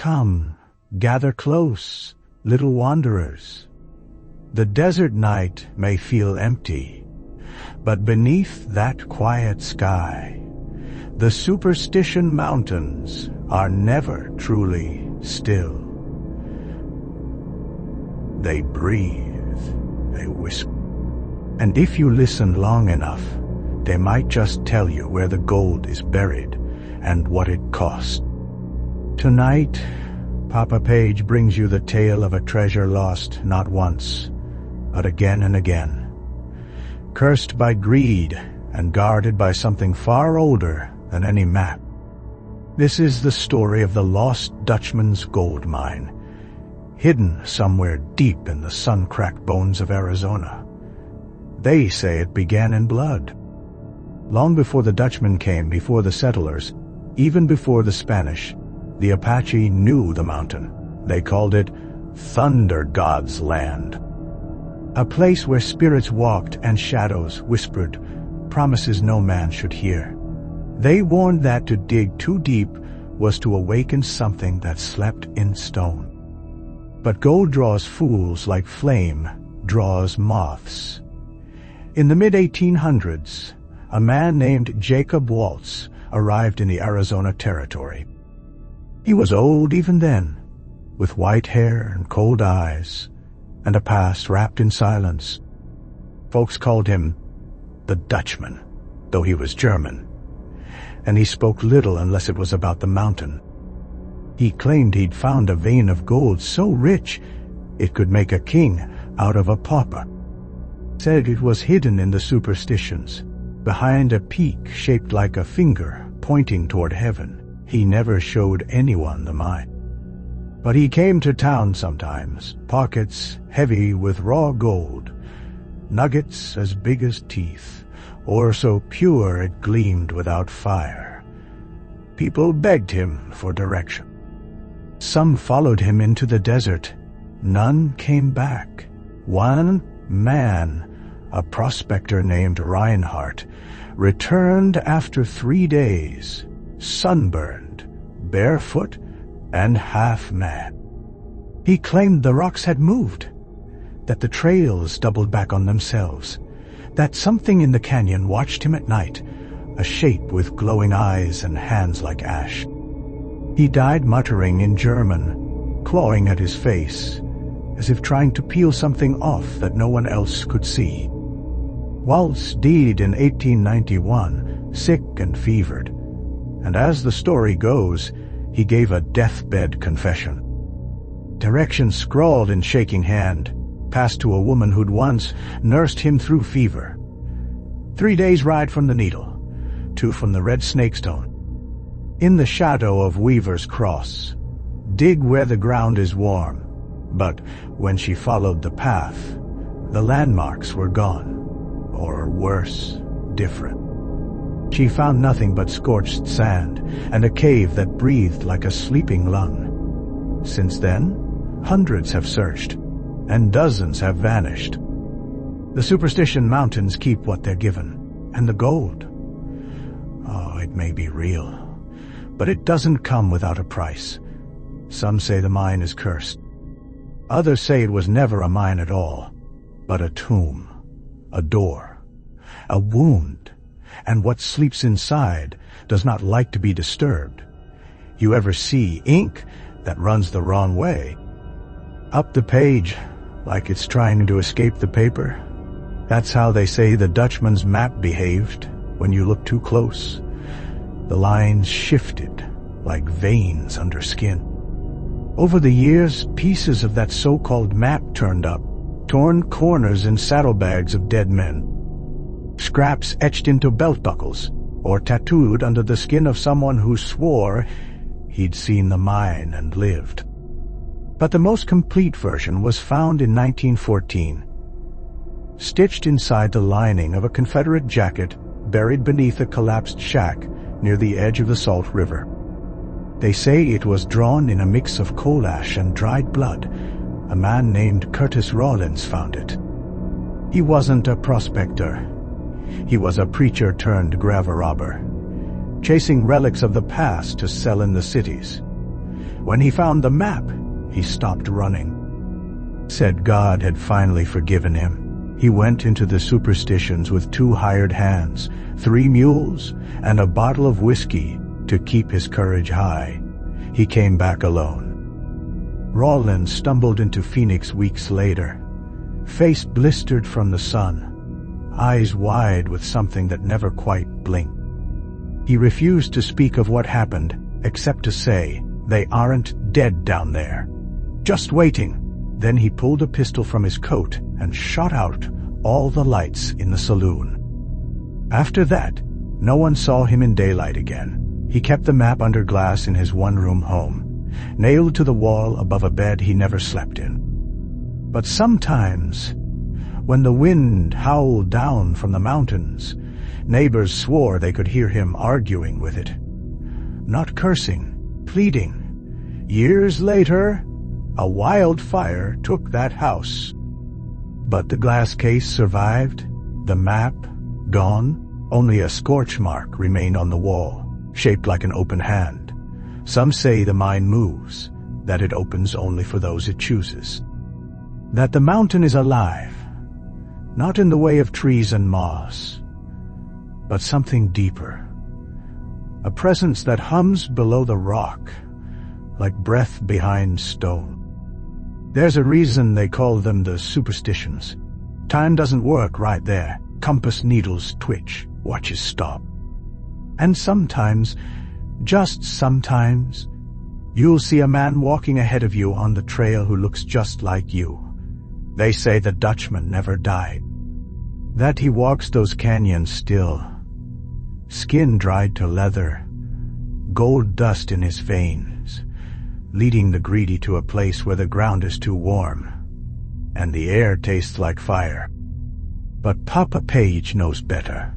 Come, gather close, little wanderers. The desert night may feel empty, but beneath that quiet sky, the Superstition Mountains are never truly still. They breathe, they whisper, and if you listen long enough, they might just tell you where the gold is buried and what it cost. Tonight, Papapage brings you the tale of a treasure lost not once, but again and again. Cursed by greed and guarded by something far older than any map. This is the story of the lost Dutchman's gold mine, hidden somewhere deep in the sun-cracked bones of Arizona. They say it began in blood. Long before the Dutchmen came, before the settlers, even before the Spanish, the Apache knew the mountain. They called it Thunder God's Land. A place where spirits walked and shadows whispered promises no man should hear. They warned that to dig too deep was to awaken something that slept in stone. But gold draws fools like flame draws moths. In the mid-1800s, a man named Jacob Waltz arrived in the Arizona Territory. He was old even then, with white hair and cold eyes, and a past wrapped in silence. Folks called him the Dutchman, though he was German, and he spoke little unless it was about the mountain. He claimed he'd found a vein of gold so rich it could make a king out of a pauper. Said it was hidden in the superstitions, behind a peak shaped like a finger pointing toward heaven. He never showed anyone the mine. But he came to town sometimes, pockets heavy with raw gold, nuggets as big as teeth, or so pure it gleamed without fire. People begged him for direction. Some followed him into the desert. None came back. One man, a prospector named Reinhardt, returned after 3 days, sunburned, barefoot, and half-mad. He claimed the rocks had moved, that the trails doubled back on themselves, that something in the canyon watched him at night, a shape with glowing eyes and hands like ash. He died muttering in German, clawing at his face, as if trying to peel something off that no one else could see. Waltz died in 1891, sick and fevered, and as the story goes, he gave a deathbed confession. Directions scrawled in shaking hand, passed to a woman who'd once nursed him through fever. 3 days' ride from the Needle, 2 from the Red Snakestone. In the shadow of Weaver's Cross, dig where the ground is warm. But when she followed the path, the landmarks were gone, or worse, different. She found nothing but scorched sand and a cave that breathed like a sleeping lung. Since then, hundreds have searched, and dozens have vanished. The Superstition Mountains keep what they're given, and the gold. Oh, it may be real, but it doesn't come without a price. Some say the mine is cursed. Others say it was never a mine at all, but a tomb, a door, a wound, and what sleeps inside does not like to be disturbed. You ever see ink that runs the wrong way? Up the page, like it's trying to escape the paper? That's how they say the Dutchman's map behaved when you looked too close. The lines shifted like veins under skin. Over the years, pieces of that so-called map turned up, torn corners in saddlebags of dead men, scraps etched into belt buckles, or tattooed under the skin of someone who swore he'd seen the mine and lived. But the most complete version was found in 1914, stitched inside the lining of a Confederate jacket buried beneath a collapsed shack near the edge of the Salt River. They say it was drawn in a mix of coal ash and dried blood. A man named Curtis Rawlins found it. He wasn't a prospector. He was a preacher turned grave robber, chasing relics of the past to sell in the cities. When he found the map, he stopped running. Said God had finally forgiven him. He went into the superstitions with 2 hired hands, 3 mules, and a bottle of whiskey to keep his courage high. He came back alone. Roland stumbled into Phoenix weeks later, face blistered from the sun, eyes wide with something that never quite blinked. He refused to speak of what happened, except to say, "They aren't dead down there. Just waiting." Then he pulled a pistol from his coat and shot out all the lights in the saloon. After that, no one saw him in daylight again. He kept the map under glass in his one-room home, nailed to the wall above a bed he never slept in. But sometimes, when the wind howled down from the mountains, neighbors swore they could hear him arguing with it. Not cursing, pleading. Years later, a wildfire took that house. But the glass case survived, the map gone, only a scorch mark remained on the wall, shaped like an open hand. Some say the mine moves, that it opens only for those it chooses. That the mountain is alive, not in the way of trees and moss, but something deeper. A presence that hums below the rock, like breath behind stone. There's a reason they call them the superstitions. Time doesn't work right there. Compass needles twitch, watches stop. And sometimes, just sometimes, you'll see a man walking ahead of you on the trail who looks just like you. They say the Dutchman never died. That he walks those canyons still. Skin dried to leather, gold dust in his veins, leading the greedy to a place where the ground is too warm, and the air tastes like fire. But Papapage knows better.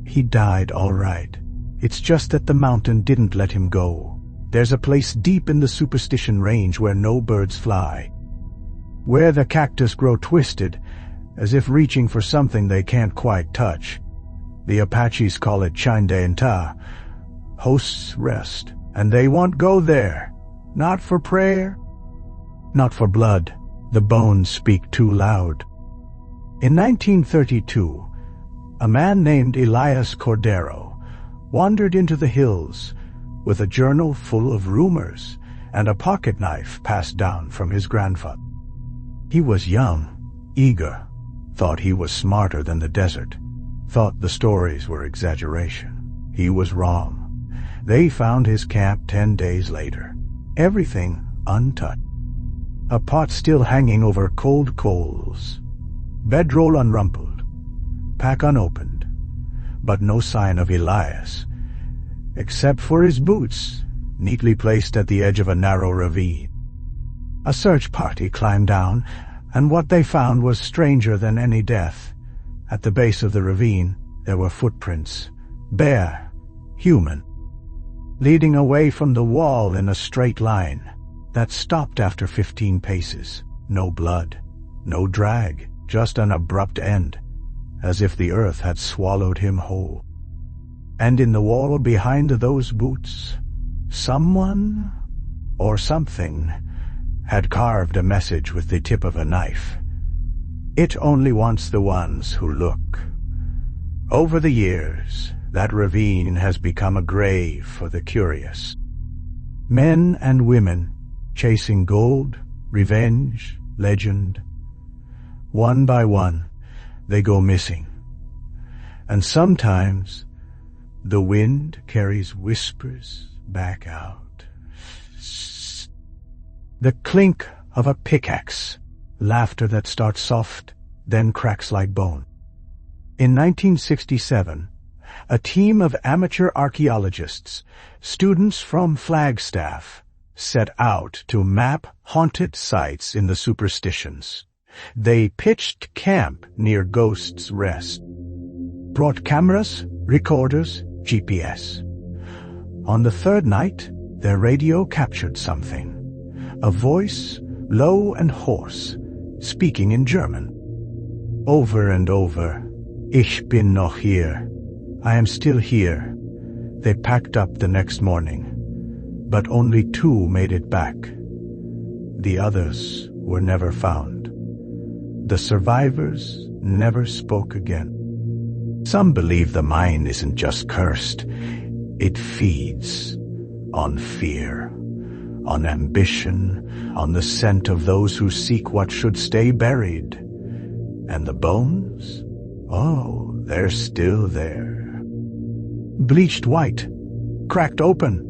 He died all right. It's just that the mountain didn't let him go. There's a place deep in the Superstition Range where no birds fly, where the cactus grow twisted, as if reaching for something they can't quite touch. The Apaches call it Chindanta, hosts rest, and they won't go there. Not for prayer, not for blood. The bones speak too loud. In 1932, a man named Elias Cordero wandered into the hills with a journal full of rumors and a pocket knife passed down from his grandfather. He was young, eager, thought he was smarter than the desert, thought the stories were exaggeration. He was wrong. They found his camp 10 days later. Everything untouched. A pot still hanging over cold coals. Bedroll unrumpled. Pack unopened. But no sign of Elias, except for his boots, neatly placed at the edge of a narrow ravine. A search party climbed down, and what they found was stranger than any death. At the base of the ravine, there were footprints, bare, human, leading away from the wall in a straight line that stopped after 15 paces. No blood, no drag, just an abrupt end, as if the earth had swallowed him whole. And in the wall behind those boots, someone or something had carved a message with the tip of a knife. It only wants the ones who look. Over the years, that ravine has become a grave for the curious. Men and women chasing gold, revenge, legend. One by one, they go missing. And sometimes, the wind carries whispers back out. The clink of a pickaxe, laughter that starts soft, then cracks like bone. In 1967, a team of amateur archaeologists, students from Flagstaff, set out to map haunted sites in the superstitions. They pitched camp near Ghost's Rest, brought cameras, recorders, GPS. On the third night, their radio captured something. A voice, low and hoarse, speaking in German. Over and over, "Ich bin noch hier. I am still here." They packed up the next morning. but only 2 made it back. The others were never found. The survivors never spoke again. Some believe the mine isn't just cursed. It feeds on fear, on ambition, on the scent of those who seek what should stay buried. And the bones? Oh, they're still there. Bleached white, cracked open,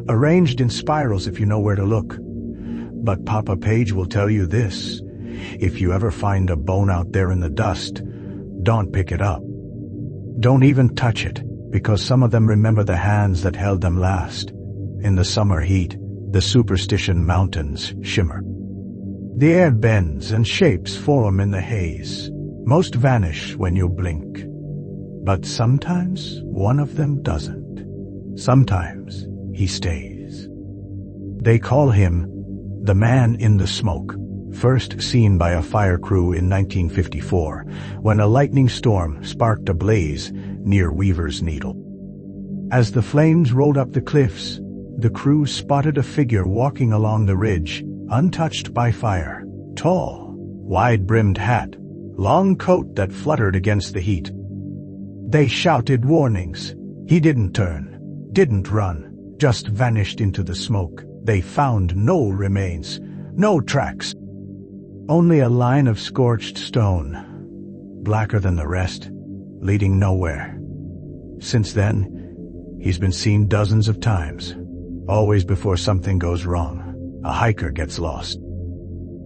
arranged in spirals if you know where to look. But Papapage will tell you this: if you ever find a bone out there in the dust, don't pick it up. Don't even touch it, because some of them remember the hands that held them last. In the summer heat, the Superstition Mountains shimmer. The air bends and shapes form in the haze. Most vanish when you blink. But sometimes one of them doesn't. Sometimes he stays. They call him the Man in the Smoke, first seen by a fire crew in 1954, when a lightning storm sparked a blaze near Weaver's Needle. As the flames rolled up the cliffs, the crew spotted a figure walking along the ridge, untouched by fire. Tall, wide-brimmed hat, long coat that fluttered against the heat. They shouted warnings. He didn't turn, didn't run, just vanished into the smoke. They found no remains, no tracks. Only a line of scorched stone, blacker than the rest, leading nowhere. Since then, he's been seen dozens of times, always before something goes wrong. A hiker gets lost.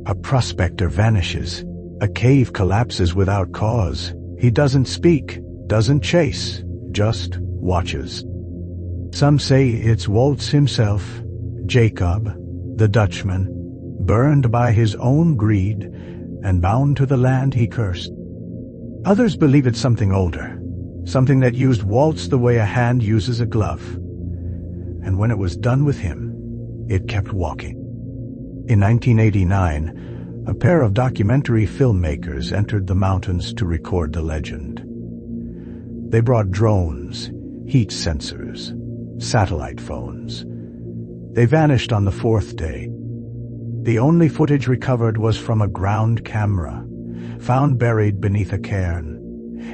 A prospector vanishes. A cave collapses without cause. He doesn't speak, doesn't chase, just watches. Some say it's Waltz himself, Jacob, the Dutchman, burned by his own greed and bound to the land he cursed. Others believe it's something older, something that used Waltz the way a hand uses a glove. And when it was done with him, it kept walking. In 1989, a pair of documentary filmmakers entered the mountains to record the legend. They brought drones, heat sensors, satellite phones. They vanished on the 4th day. The only footage recovered was from a ground camera, found buried beneath a cairn.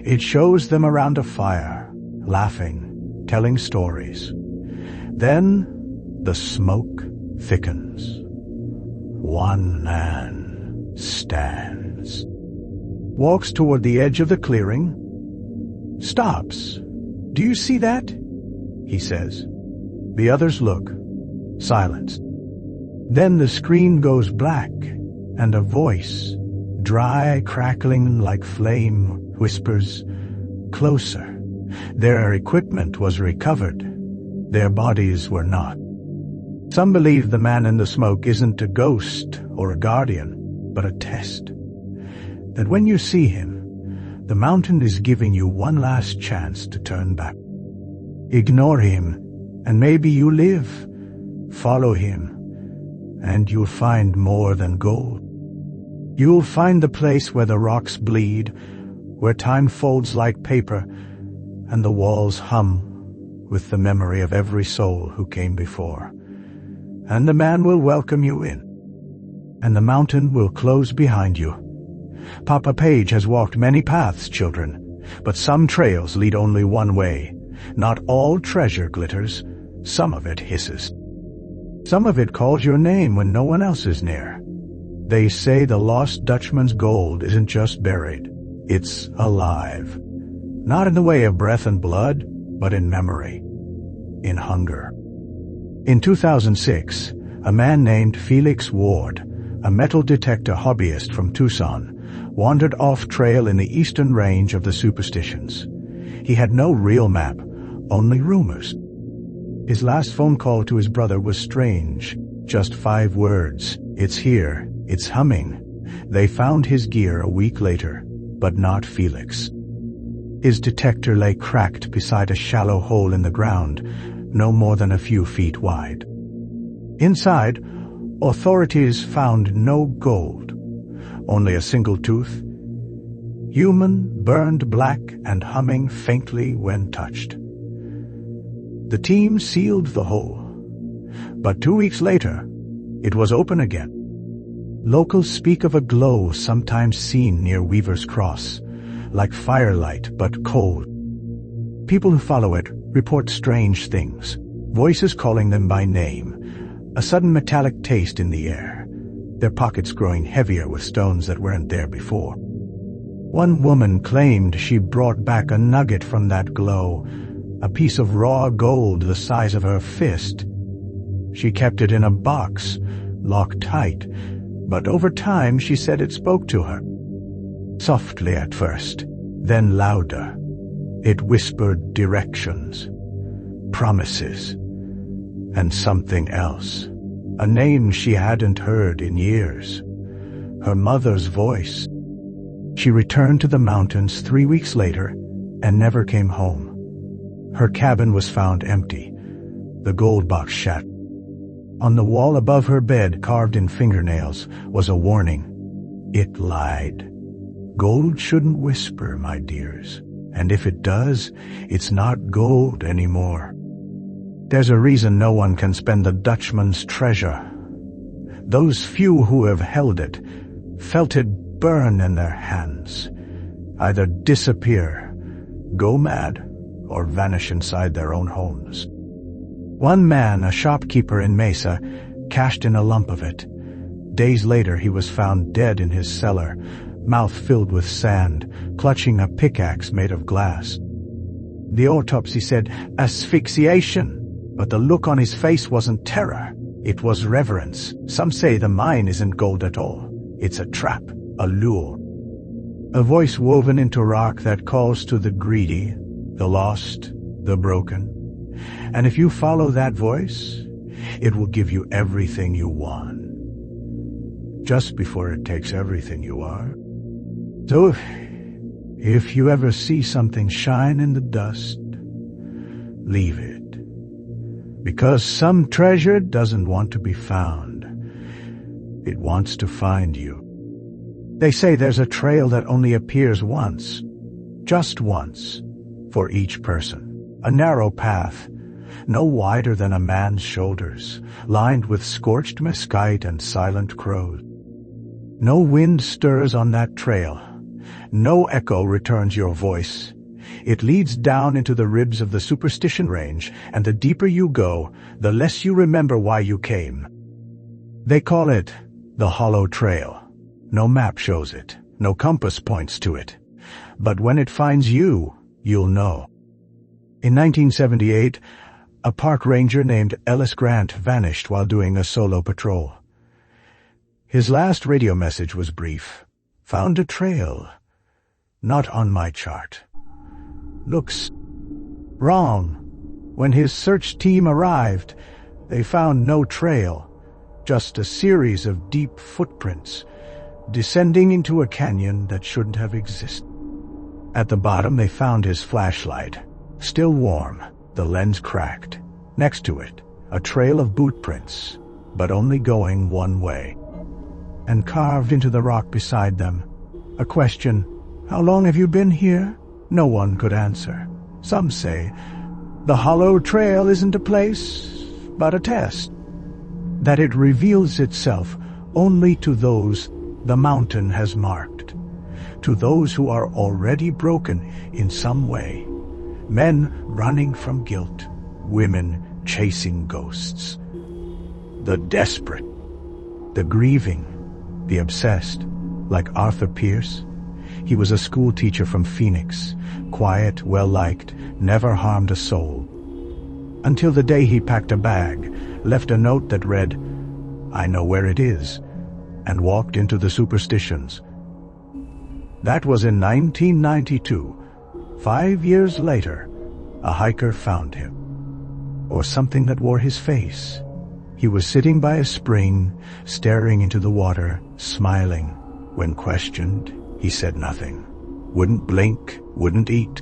It shows them around a fire, laughing, telling stories. Then the smoke thickens. One man stands, walks toward the edge of the clearing, stops. "Do you see that?" he says. The others look, silence. Then the screen goes black, and a voice, dry, crackling like flame, whispers, "Closer." Their equipment was recovered. Their bodies were not. Some believe the man in the smoke isn't a ghost or a guardian, but a test. That when you see him, the mountain is giving you one last chance to turn back. Ignore him, and maybe you live. Follow him, and you'll find more than gold. You'll find the place where the rocks bleed, where time folds like paper, and the walls hum with the memory of every soul who came before. And the man will welcome you in, and the mountain will close behind you. Papapage has walked many paths, children, but some trails lead only one way. Not all treasure glitters, some of it hisses. Some of it calls your name when no one else is near. They say the lost Dutchman's gold isn't just buried, it's alive. Not in the way of breath and blood, but in memory, in hunger. In 2006, a man named Felix Ward, a metal detector hobbyist from Tucson, wandered off trail in the eastern range of the Superstitions. He had no real map, only rumors. His last phone call to his brother was strange, just 5 words. "It's here, it's humming." They found his gear a week later, but not Felix. His detector lay cracked beside a shallow hole in the ground, no more than a few feet wide. Inside, authorities found no gold, only a single tooth, human, burned black and humming faintly when touched. The team sealed the hole. But 2 weeks later, it was open again. Locals speak of a glow sometimes seen near Weaver's Cross, like firelight but cold. People who follow it report strange things, voices calling them by name, a sudden metallic taste in the air, their pockets growing heavier with stones that weren't there before. One woman claimed she brought back a nugget from that glow, a piece of raw gold the size of her fist. She kept it in a box, locked tight, but over time she said it spoke to her. Softly at first, then louder. It whispered directions, promises, and something else, a name she hadn't heard in years. Her mother's voice. She returned to the mountains 3 weeks later and never came home. Her cabin was found empty, the gold box shattered. On the wall above her bed, carved in fingernails, was a warning. It lied. Gold shouldn't whisper, my dears, and if it does, it's not gold anymore. There's a reason no one can spend the Dutchman's treasure. Those few who have held it, felt it burn in their hands, either disappear, go mad, or vanish inside their own homes. One man, a shopkeeper in Mesa, cashed in a lump of it. Days later he was found dead in his cellar, mouth filled with sand, clutching a pickaxe made of glass. The autopsy said asphyxiation, but the look on his face wasn't terror. It was reverence. Some say the mine isn't gold at all. It's a trap, a lure. A voice woven into rock that calls to the greedy, the lost, the broken. And if you follow that voice, it will give you everything you want, just before it takes everything you are. So if you ever see something shine in the dust, leave it. Because some treasure doesn't want to be found. It wants to find you. They say there's a trail that only appears once, just once, for each person. A narrow path, no wider than a man's shoulders, lined with scorched mesquite and silent crows. No wind stirs on that trail. No echo returns your voice. It leads down into the ribs of the Superstition Range, and the deeper you go, the less you remember why you came. They call it the Hollow Trail. No map shows it, no compass points to it. But when it finds you, you'll know. In 1978, a park ranger named Ellis Grant vanished while doing a solo patrol. His last radio message was brief. Found a trail. Not on my chart. Looks wrong. When his search team arrived, they found no trail, just a series of deep footprints, descending into a canyon that shouldn't have existed. At the bottom they found his flashlight, still warm, the lens cracked. Next to it, a trail of boot prints, but only going one way. And carved into the rock beside them, a question, "How long have you been here?" No one could answer. Some say, the Hollow Trail isn't a place, but a test. That it reveals itself only to those the mountain has marked, to those who are already broken in some way. Men running from guilt, women chasing ghosts. The desperate, the grieving, the obsessed, like Arthur Pierce. He was a school teacher from Phoenix, quiet, well-liked, never harmed a soul. Until the day he packed a bag, left a note that read, "I know where it is," and walked into the superstitions. That was in 1992. 5 years later, a hiker found him. Or something that wore his face. He was sitting by a spring, staring into the water, smiling. When questioned, he said nothing. Wouldn't blink, wouldn't eat.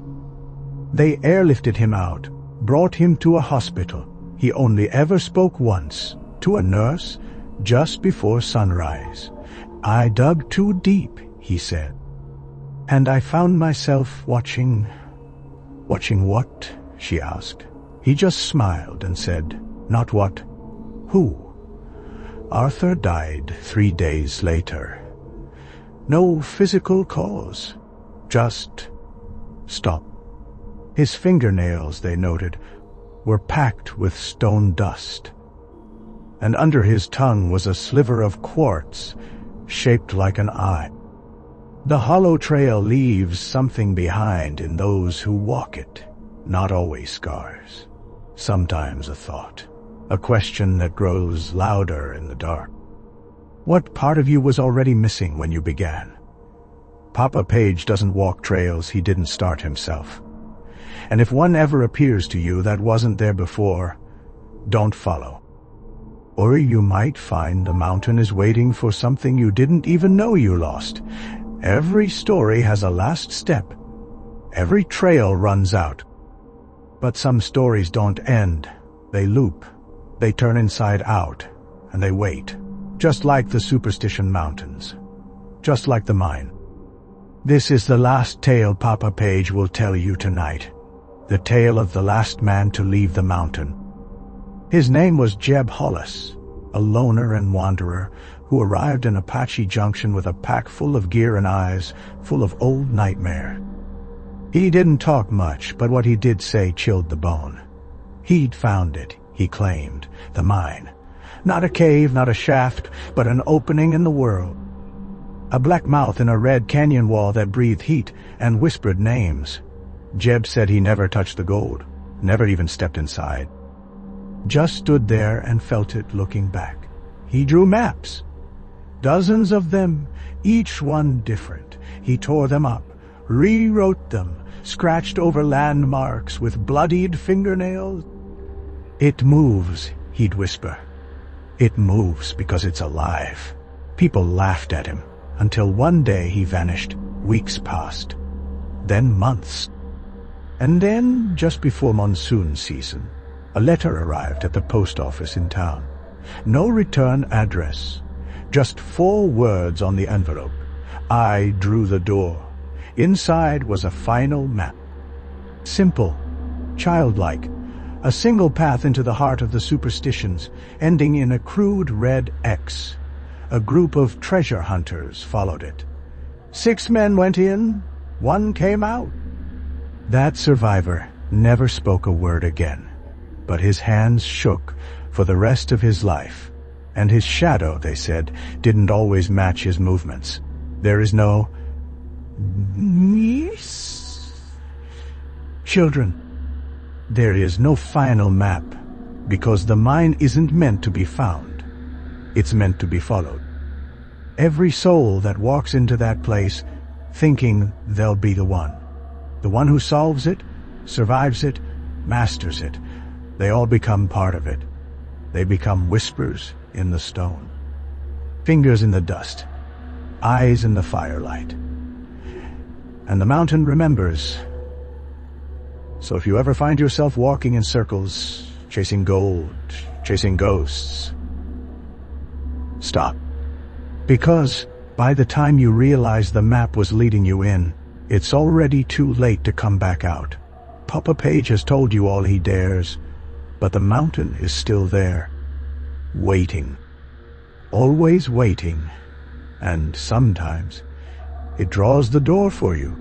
They airlifted him out, brought him to a hospital. He only ever spoke once, to a nurse, just before sunrise. "I dug too deep," he said. And I found myself watching. "Watching what?" she asked. He just smiled and said, "Not what, Who? Arthur died 3 days later. No physical cause. Just stop. His fingernails, they noted, were packed with stone dust. And under his tongue was a sliver of quartz shaped like an eye. The hollow trail leaves something behind in those who walk it. Not always scars. Sometimes a thought. A question that grows louder in the dark. What part of you was already missing when you began? Papapage doesn't walk trails he didn't start himself. And if one ever appears to you that wasn't there before, don't follow. Or you might find the mountain is waiting for something you didn't even know you lost. Every story has a last step. Every trail runs out. But some stories don't end. They loop. They turn inside out. And they wait. Just like the Superstition Mountains. Just like the mine. This is the last tale Papapage will tell you tonight. The tale of the last man to leave the mountain. His name was Jeb Hollis, a loner and wanderer who arrived in Apache Junction with a pack full of gear and eyes full of old nightmare. He didn't talk much, but what he did say chilled the bone. He'd found it, he claimed, the mine. Not a cave, not a shaft, but an opening in the world. A black mouth in a red canyon wall that breathed heat and whispered names. Jeb said he never touched the gold, never even stepped inside. Just stood there and felt it looking back. He drew maps. Dozens of them, each one different. He tore them up, rewrote them, scratched over landmarks with bloodied fingernails. It moves, he'd whisper. It moves because it's alive. People laughed at him, until one day he vanished. Weeks passed. Then months. And then, just before monsoon season, a letter arrived at the post office in town. No return address. Just 4 words on the envelope. I drew the door. Inside was a final map. Simple, childlike. A single path into the heart of the superstitions, ending in a crude red X. A group of treasure hunters followed it. 6 men went in, 1 came out. That survivor never spoke a word again, but his hands shook for the rest of his life, and his shadow, they said, didn't always match his movements. There is no children. There is no final map, because the mine isn't meant to be found. It's meant to be followed. Every soul that walks into that place thinking they'll be the one who solves it, survives it, masters it, they all become part of it. They become whispers in the stone, fingers in the dust, eyes in the firelight. And the mountain remembers. So if you ever find yourself walking in circles, chasing gold, chasing ghosts, stop. Because by the time you realize the map was leading you in, it's already too late to come back out. Papapage has told you all he dares, but the mountain is still there, waiting. Always waiting, and sometimes it draws the door for you.